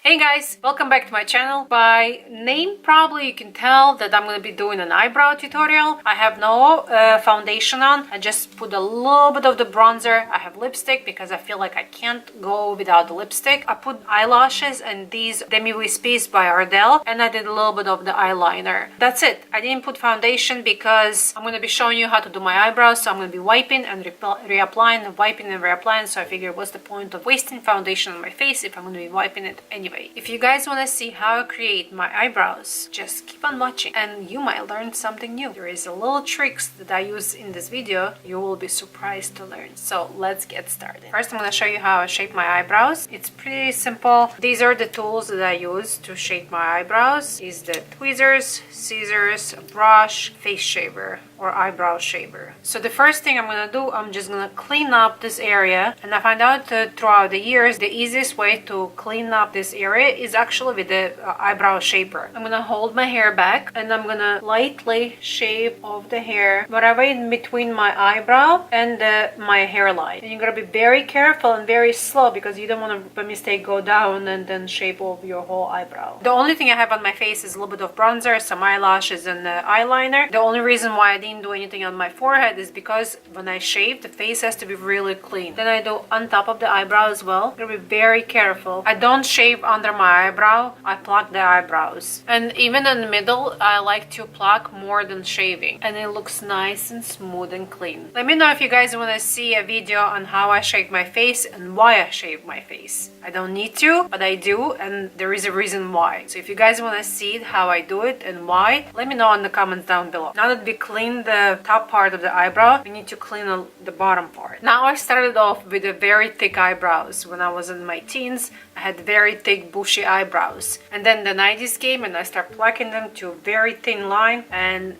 Hey guys, welcome back to my channel. By name probably you can tell that I'm going to be doing an eyebrow tutorial. I have no foundation on. I just put a little bit of the bronzer. I have lipstick because I feel like I can't go without the lipstick. I put eyelashes and these Demi Wispies by Ardell, and I did a little bit of the eyeliner. That's it. I didn't put foundation because I'm going to be showing you how to do my eyebrows, so I'm going to be wiping and reapplying, wiping and reapplying. So I figured what's the point of wasting foundation on my face if I'm going to be wiping it anyway. If you guys want to see how I create my eyebrows, just keep on watching and you might learn something new. There is a little tricks that I use in this video. You will be surprised to learn. So let's get started. First, I'm going to show you how I shape my eyebrows. It's pretty simple. These are the tools that I use to shape my eyebrows. Is the tweezers, scissors, a brush, face shaver or eyebrow shaver. So the first thing I'm gonna do, I'm just gonna clean up this area, and I find out throughout the years the easiest way to clean up this area is actually with the eyebrow shaper. I'm gonna hold my hair back and I'm gonna lightly shave off the hair whatever in between my eyebrow and my hairline. And you're gonna be very careful and very slow because you don't want to by mistake go down and then shape off your whole eyebrow. The only thing I have on my face is a little bit of bronzer, some eyelashes and eyeliner. The only reason why I didn't do anything on my forehead is because when I shave, the face has to be really clean. Then I do on top of the eyebrow as well. I'm gonna be very careful. I don't shave under my eyebrow. I pluck the eyebrows. And even in the middle, I like to pluck more than shaving. And it looks nice and smooth and clean. Let me know if you guys want to see a video on how I shave my face and why I shave my face. I don't need to, but I do, and there is a reason why. So if you guys want to see how I do it and why, let me know in the comments down below. Now that we clean the top part of the eyebrow, we need to clean the bottom part. Now I started off with a very thick eyebrows. When I was in my teens, I had very thick bushy eyebrows. And then the 90s came and I started plucking them to a very thin line, and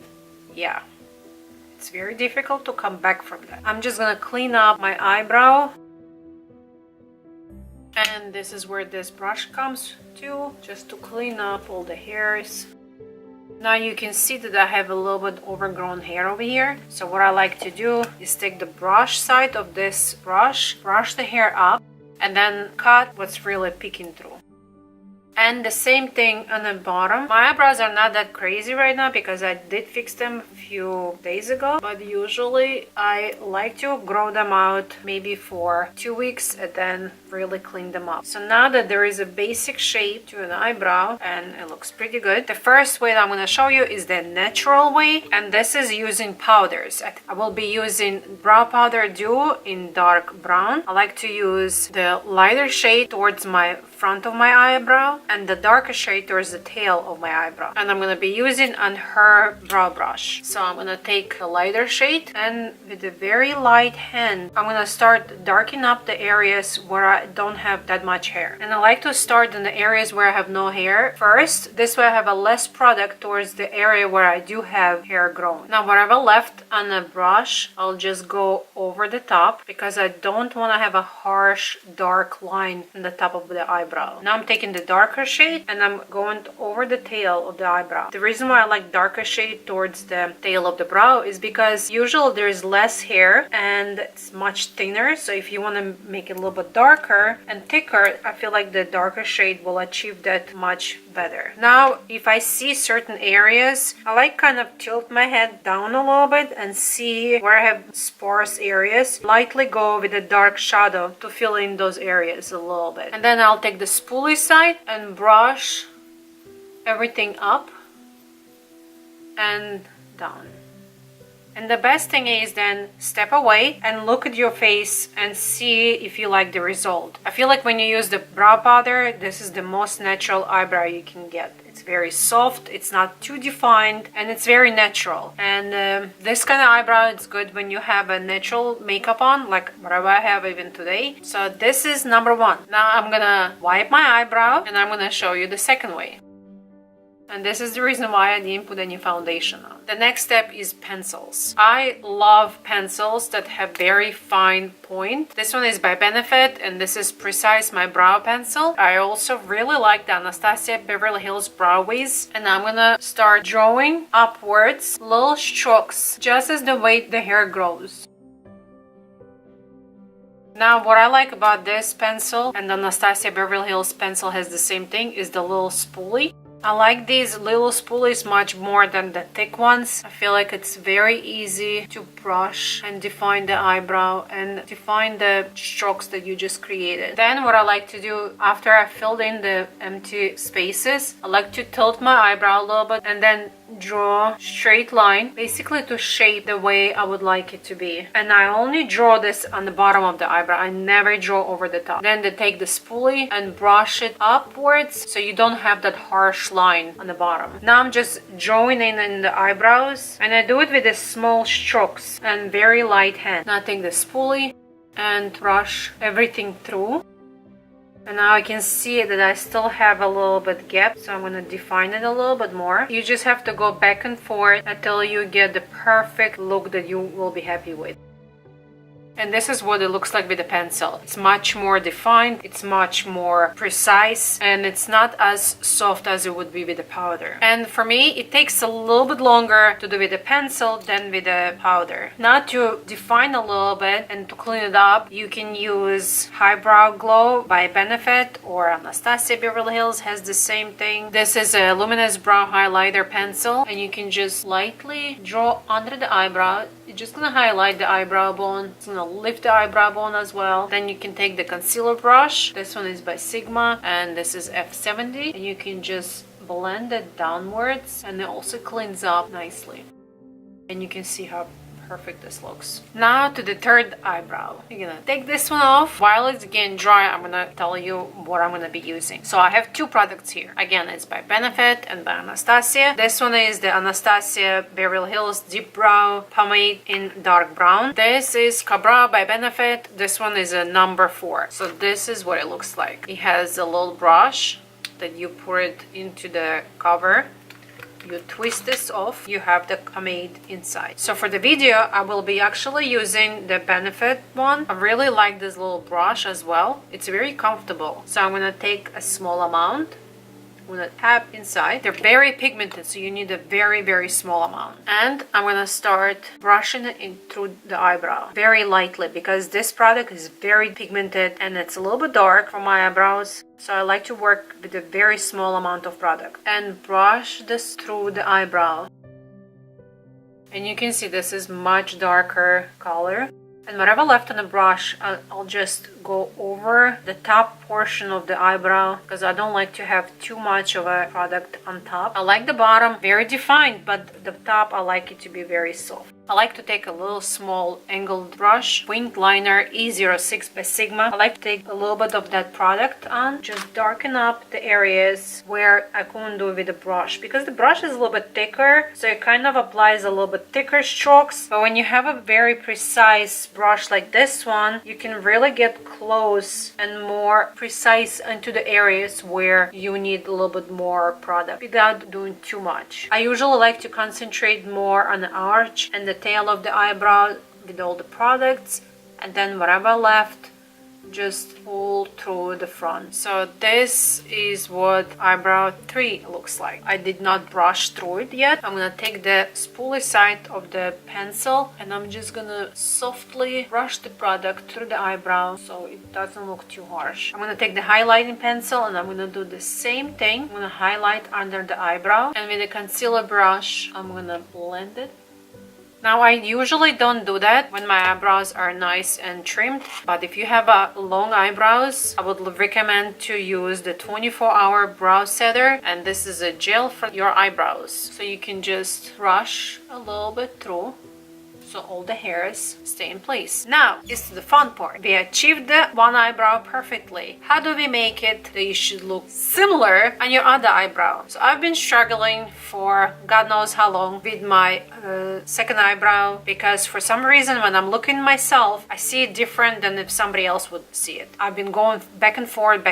yeah, it's very difficult to come back from that. I'm just gonna clean up my eyebrow. And this is where this brush comes to, just to clean up all the hairs. Now you can see that I have a little bit overgrown hair over here. So what I like to do is take the brush side of this brush the hair up, and then cut what's really peeking through. And the same thing on the bottom. My eyebrows are not that crazy right now because I did fix them a few days ago, but usually I like to grow them out maybe for 2 weeks and then really clean them up. So now that there is a basic shape to an eyebrow and it looks pretty good, the first way that I'm going to show you is the natural way, and this is using powders. I will be using brow powder duo in dark brown. I like to use the lighter shade towards my front of my eyebrow and the darker shade towards the tail of my eyebrow, and I'm going to be using on her brow brush. So I'm going to take the lighter shade and with a very light hand I'm going to start darkening up the areas where I don't have that much hair. And I like to start in the areas where I have no hair first. This way I have a less product towards the area where I do have hair grown. Now whatever left on the brush, I'll just go over the top because I don't want to have a harsh dark line in the top of the eyebrow. Now I'm taking the darker shade and I'm going over the tail of the eyebrow. The reason why I like darker shade towards the tail of the brow is because usually there's less hair and it's much thinner. So if you want to make it a little bit darker and thicker, I feel like the darker shade will achieve that much better. Now if I see certain areas, I like kind of tilt my head down a little bit and see where I have sparse areas. Lightly go with a dark shadow to fill in those areas a little bit. And then I'll take the spoolie side and brush everything up and down. And the best thing is then step away and look at your face and see if you like the result. I feel like when you use the brow powder, this is the most natural eyebrow you can get. It's very soft, it's not too defined, and it's very natural. And this kind of eyebrow is good when you have a natural makeup on, like whatever I have even today. So this is number one. Now I'm gonna wipe my eyebrow and I'm gonna show you the second way. And this is the reason why I didn't put any foundation on. The next step is pencils. I love pencils that have very fine point. This one is by Benefit and this is Precise My Brow Pencil. I also really like the Anastasia Beverly Hills Brow Wiz. And I'm gonna start drawing upwards little strokes just as the way the hair grows. Now, what I like about this pencil, and the Anastasia Beverly Hills pencil has the same thing, is the little spoolie. I like these little spoolies much more than the thick ones. I feel like it's very easy to brush and define the eyebrow and define the strokes that you just created. Then what I like to do after I filled in the empty spaces, I like to tilt my eyebrow a little bit and then draw straight line, basically to shape the way I would like it to be. And I only draw this on the bottom of the eyebrow. I never draw over the top. Then take the spoolie and brush it upwards so you don't have that harsh line on the bottom. Now I'm just drawing in the eyebrows, and I do it with the small strokes and very light hand. Now I take the spoolie and brush everything through. And now I can see that I still have a little bit gap, so I'm going to define it a little bit more. You just have to go back and forth until you get the perfect look that you will be happy with. And this is what it looks like with the pencil. It's much more defined, it's much more precise, and it's not as soft as it would be with the powder. And for me, it takes a little bit longer to do with the pencil than with the powder. Now to define a little bit and to clean it up, you can use Eyebrow Glow by Benefit, or Anastasia Beverly Hills has the same thing. This is a luminous brow highlighter pencil, and you can just lightly draw under the eyebrow. You're just gonna highlight the eyebrow bone. It's gonna lift the eyebrow bone as well. Then you can take the concealer brush. This one is by Sigma and this is F70, and you can just blend it downwards, and it also cleans up nicely. And you can see how perfect this looks. Now to the third eyebrow. You're gonna take this one off. While it's getting dry, I'm gonna tell you what I'm gonna be using. So I have two products here. Again, it's by Benefit and by Anastasia. This one is the Anastasia Beverly Hills Deep Brow Pomade in dark brown. This is Cabra by Benefit. This one is a number 4. So this is what it looks like. It has a little brush that you pour it into the cover. You twist this off, you have the pomade inside. So for the video, I will be actually using the Benefit one. I really like this little brush as well. It's very comfortable. So I'm gonna take a small amount. I'm gonna tap inside. They're very pigmented, so you need a very, very small amount. And I'm gonna start brushing it in through the eyebrow very lightly, because this product is very pigmented and it's a little bit dark for my eyebrows. So I like to work with a very small amount of product and brush this through the eyebrow. And you can see this is much darker color. And whatever left on the brush, I'll just go over the top portion of the eyebrow, because I don't like to have too much of a product on top. I like the bottom very defined, but the top I like it to be very soft. I like to take a little small angled brush, winged liner E06 by Sigma. I like to take a little bit of that product on, just darken up the areas where I couldn't do it with the brush, because the brush is a little bit thicker, so it kind of applies a little bit thicker strokes. But when you have a very precise brush like this one, you can really get close and more precise into the areas where you need a little bit more product without doing too much. I usually like to concentrate more on the arch and the tail of the eyebrow with all the products, and then whatever left, just pull through the front. So this is what eyebrow 3 looks like. I did not brush through it yet. I'm gonna take the spoolie side of the pencil and I'm just gonna softly brush the product through the eyebrow so it doesn't look too harsh. I'm gonna take the highlighting pencil and I'm gonna do the same thing. I'm gonna highlight under the eyebrow, and with the concealer brush I'm gonna blend it. Now, I usually don't do that when my eyebrows are nice and trimmed, but if you have long eyebrows, I would recommend to use the 24-hour brow setter, and this is a gel for your eyebrows. So you can just brush a little bit through, so all the hairs stay in place. Now is the fun part. We achieved the one eyebrow perfectly. How do we make it that you should look similar on your other eyebrow? So I've been struggling for God knows how long with my second eyebrow, because for some reason when I'm looking myself, I see it different than if somebody else would see it. I've been going back and forth,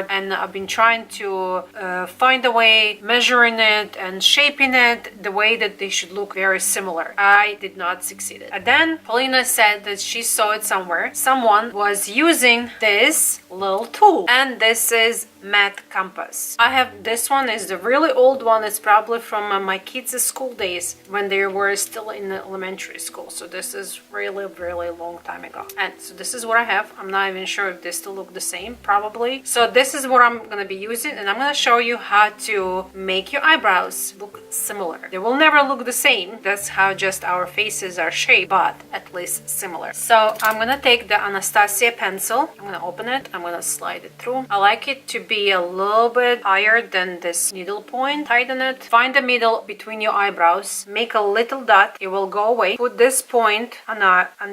and I've been trying to find a way, measuring it and shaping it the way that they should look very similar. I did not succeed. And then Paulina said that she saw it somewhere. Someone was using this little tool. And this is matte compass. I have this one, is the really old one. It's probably from my kids' school days when they were still in elementary school. So this is really long time ago. And so this is what I have. I'm not even sure if they still look the same, probably. So this is what I'm gonna be using, and I'm gonna show you how to make your eyebrows look similar. They will never look the same. That's how just our faces are shaped, but at least similar. So I'm gonna take the Anastasia pencil. I'm gonna open it. I'm gonna slide it through. I like it to be a little bit higher than this needle point. Tighten it. Find the middle between your eyebrows. Make a little dot. It will go away. Put this point on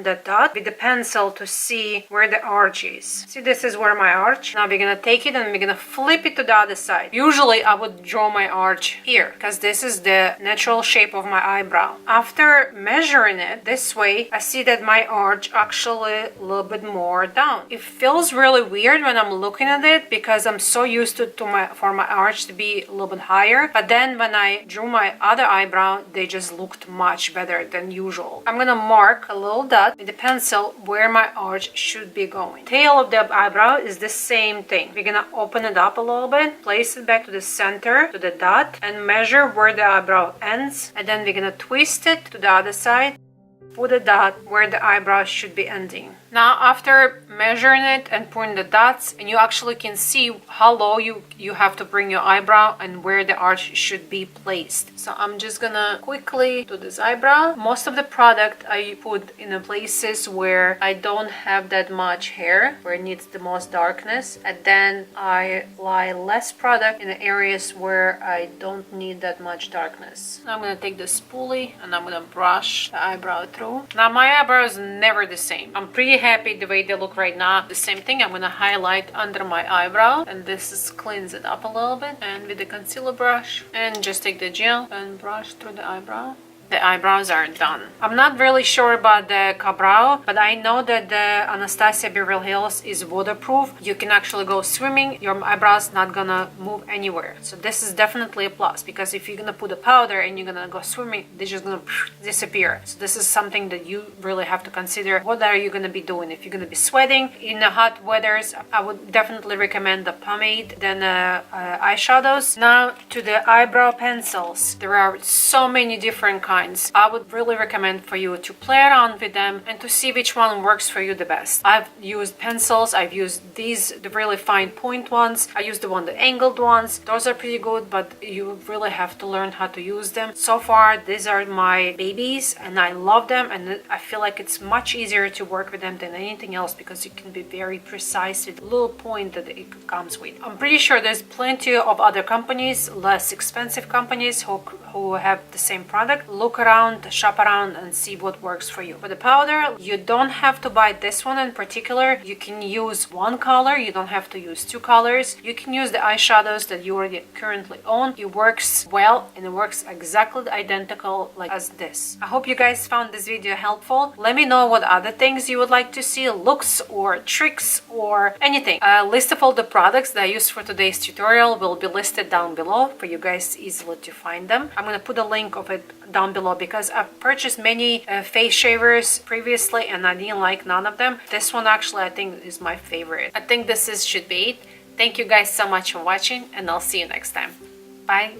the dot with the pencil to see where the arch is. See, this is where my arch. Now we're gonna take it and we're gonna flip it to the other side. Usually I would draw my arch here because this is the natural shape of my eyebrow. After measuring it this way, I see that my arch actually a little bit more down. It feels really weird when I'm looking at it because I'm so used to for my arch to be a little bit higher. But then when I drew my other eyebrow, they just looked much better than usual. I'm gonna mark a little dot with the pencil where my arch should be going. Tail of the eyebrow is the same thing. We're gonna open it up a little bit, place it back to the center, to the dot, and measure where the eyebrow ends. And then we're gonna twist it to the other side, put a dot where the eyebrow should be ending. Now after measuring it and putting the dots, and you actually can see how low you have to bring your eyebrow and where the arch should be placed. So I'm just gonna quickly do this eyebrow. Most of the product I put in the places where I don't have that much hair, where it needs the most darkness, and then I apply less product in the areas where I don't need that much darkness. Now I'm gonna take the spoolie and I'm gonna brush the eyebrow through. Now my eyebrow is never the same. I'm pretty happy the way they look right now. The same thing, I'm gonna highlight under my eyebrow, and this is cleans it up a little bit, and with the concealer brush, and just take the gel and brush through the eyebrow. The eyebrows are done. I'm not really sure about the Eyebrow, but I know that the Anastasia Beverly Hills is waterproof. You can actually go swimming, your eyebrows not gonna move anywhere. So this is definitely a plus, because if you're gonna put a powder and you're gonna go swimming, they're just gonna disappear. So this is something that you really have to consider. What are you gonna be doing? If you're gonna be sweating in the hot weathers, I would definitely recommend the pomade than eyeshadows. Now to the eyebrow pencils. There are so many different kinds. I would really recommend for you to play around with them and to see which one works for you the best. I've used pencils, I've used these, the really fine point ones. I use the angled ones. Those are pretty good, but you really have to learn how to use them. So far, these are my babies and I love them, and I feel like it's much easier to work with them than anything else because you can be very precise with the little point that it comes with. I'm pretty sure there's plenty of other companies, less expensive companies who have the same product. Look around, shop around, and see what works for you. For the powder, you don't have to buy this one in particular. You can use one color, you don't have to use two colors. You can use the eyeshadows that you already currently own. It works well and it works exactly identical like as this. I hope you guys found this video helpful. Let me know what other things you would like to see, looks or tricks or anything. A list of all the products that I used for today's tutorial will be listed down below for you guys easily to find them. I'm gonna put a link of it down below because I've purchased many face shavers previously and I didn't like none of them. This one actually I think is my favorite. I think this should be it. Thank you guys so much for watching, and I'll see you next time. Bye.